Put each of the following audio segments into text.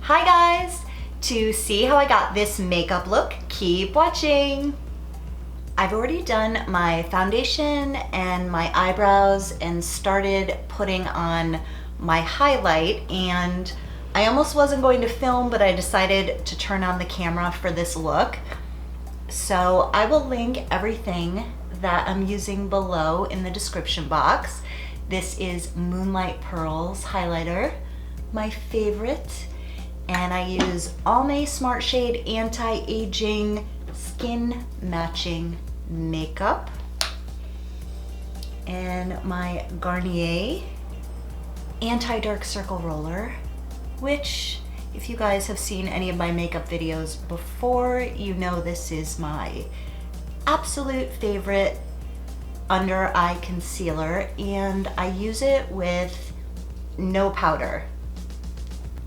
Hi guys! To see how I got this makeup look, keep watching. I've already done my foundation and my eyebrows and started putting on my highlight, and I almost wasn't going to film, but I decided to turn on the camera for this look. So I will link everything that I'm using below in the description box. This is Moonlight Pearls highlighter, my favorite. And I use Almay Smart Shade Anti-Aging Skin Matching Makeup. And my Garnier Anti-Dark Circle Roller, which if you guys have seen any of my makeup videos before, you know this is my absolute favorite under eye concealer, and I use it with no powder.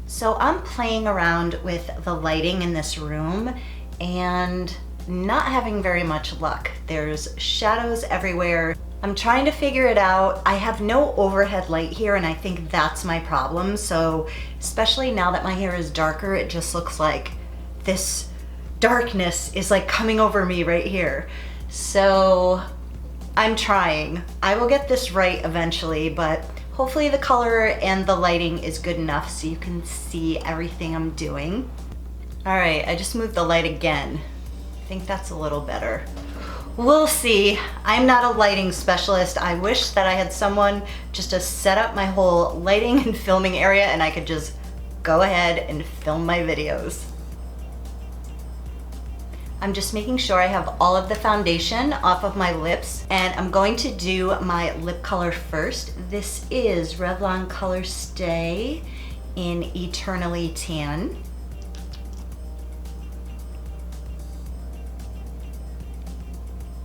So I'm playing around with the lighting in this room and not having very much luck. There's shadows everywhere. I'm trying to figure it out. I have no overhead light here, and I think that's my problem. So especially now that my hair is darker, it just looks like this darkness is like coming over me right here. So I'm trying. I will get this right eventually, but hopefully the color and the lighting is good enough so you can see everything I'm doing. All right, I just moved the light again. I think that's a little better. We'll see. I'm not a lighting specialist. I wish that I had someone just to set up my whole lighting and filming area and I could just go ahead and film my videos. I'm just making sure I have all of the foundation off of my lips, and I'm going to do my lip color first. This is Revlon Color Stay in Eternally Tan.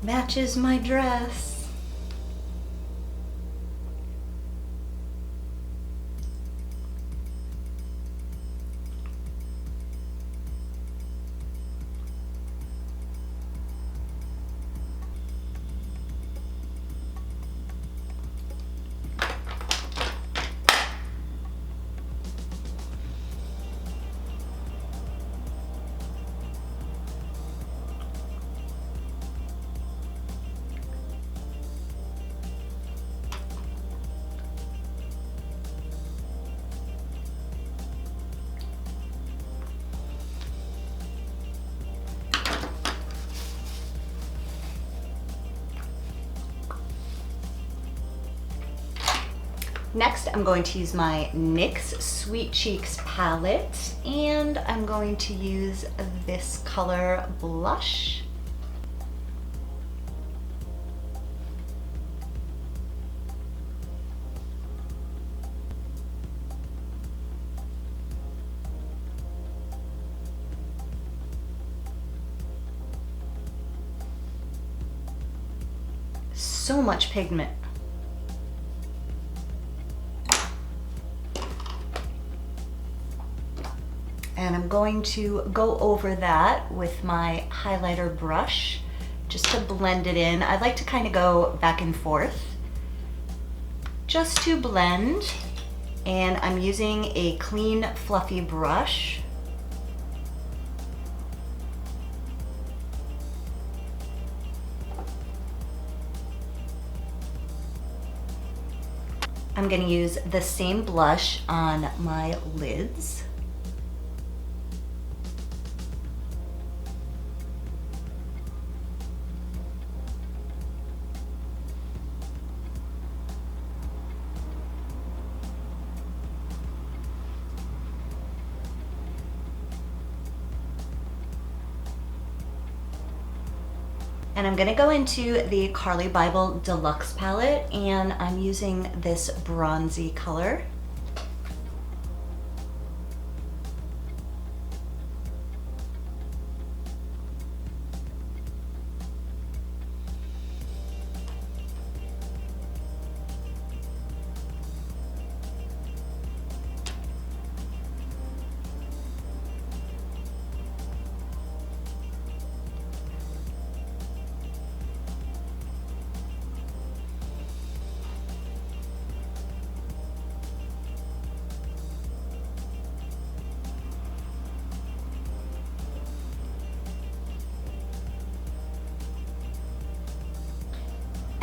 Matches my dress. Next, I'm going to use my NYX Sweet Cheeks palette, and I'm going to use this color blush. So much pigment. And I'm going to go over that with my highlighter brush just to blend it in. I like to kind of go back and forth just to blend. And I'm using a clean, fluffy brush. I'm going to use the same blush on my lids. And I'm gonna go into the Carly Bible Deluxe palette, and I'm using this bronzy color.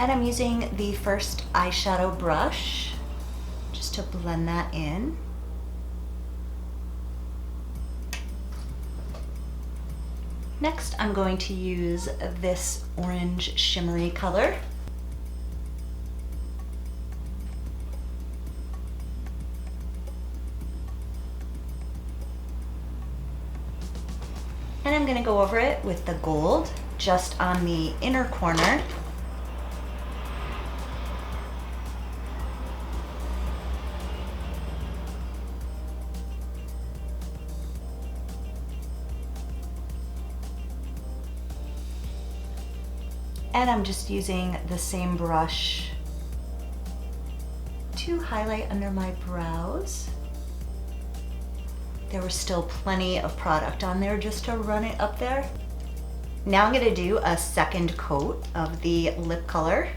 And I'm using the first eyeshadow brush just to blend that in. Next, I'm going to use this orange shimmery color. And I'm going to go over it with the gold just on the inner corner. And I'm just using the same brush to highlight under my brows. There was still plenty of product on there just to run it up there. Now I'm gonna do a second coat of the lip color.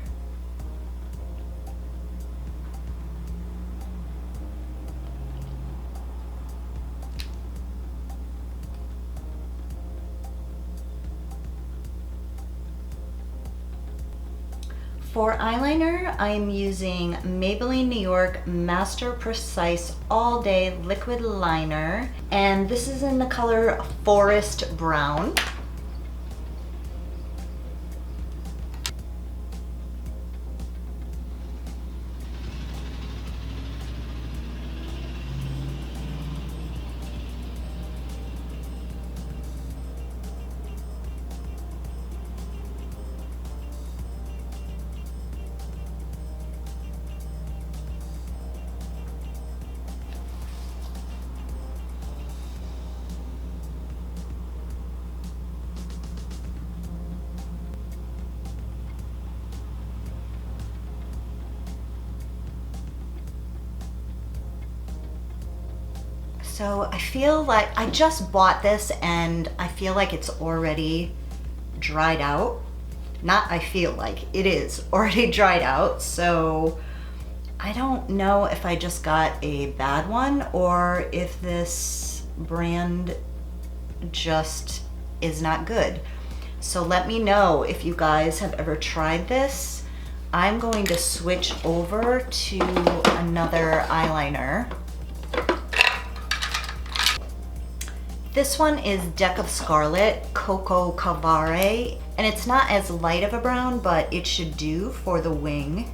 For eyeliner, I'm using Maybelline New York Master Precise All Day Liquid Liner, and this is in the color Forest Brown. So I feel like I just bought this and I feel like it's already dried out. Not I feel like, it is already dried out. So I don't know if I just got a bad one or if this brand just is not good. So let me know if you guys have ever tried this. I'm going to switch over to another eyeliner. This one is Deck of Scarlet Coco Cavare, and it's not as light of a brown, but it should do for the wing.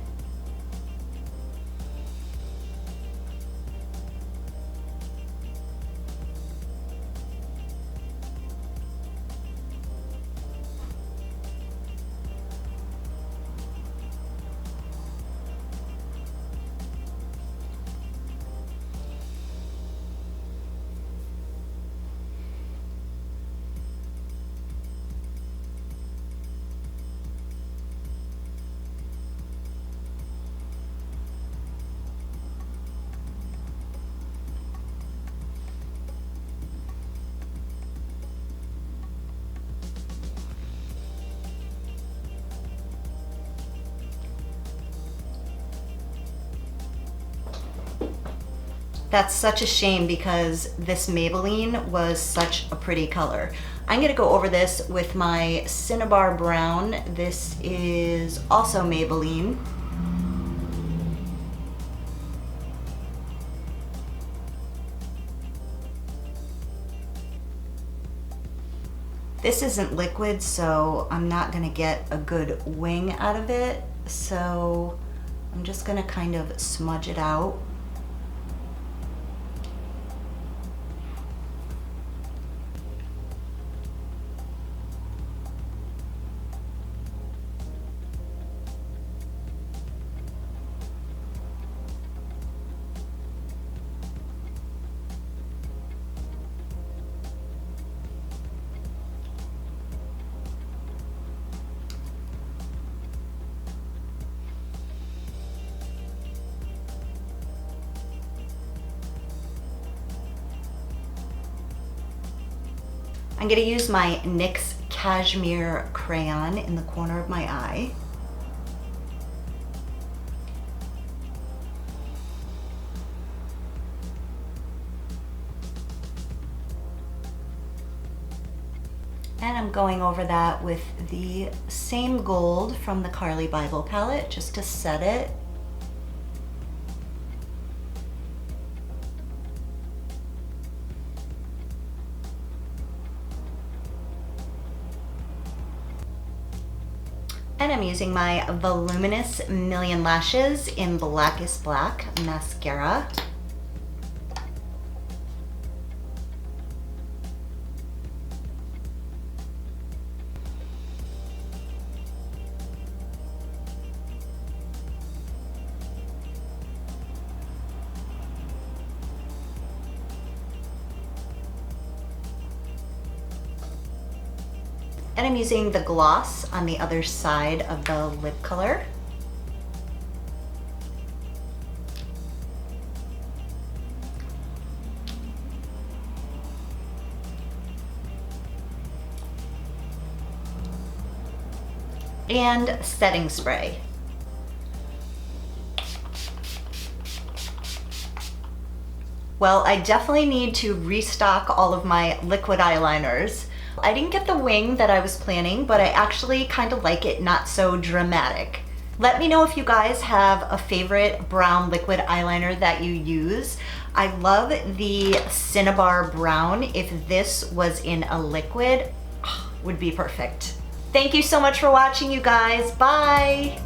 That's such a shame because this Maybelline was such a pretty color. I'm gonna go over this with my Cinnabar Brown. This is also Maybelline. This isn't liquid, so I'm not gonna get a good wing out of it. So I'm just gonna kind of smudge it out. I'm going to use my NYX Cashmere crayon in the corner of my eye. And I'm going over that with the same gold from the Carly Bible palette just to set it. And I'm using my Voluminous Million Lashes in Blackest Black mascara. And I'm using the gloss on the other side of the lip color. And setting spray. Well, I definitely need to restock all of my liquid eyeliners. I didn't get the wing that I was planning, but I actually kind of like it not so dramatic. Let me know if you guys have a favorite brown liquid eyeliner that you use. I love the Cinnabar Brown. If this was in a liquid, would be perfect. Thank you so much for watching, you guys. Bye.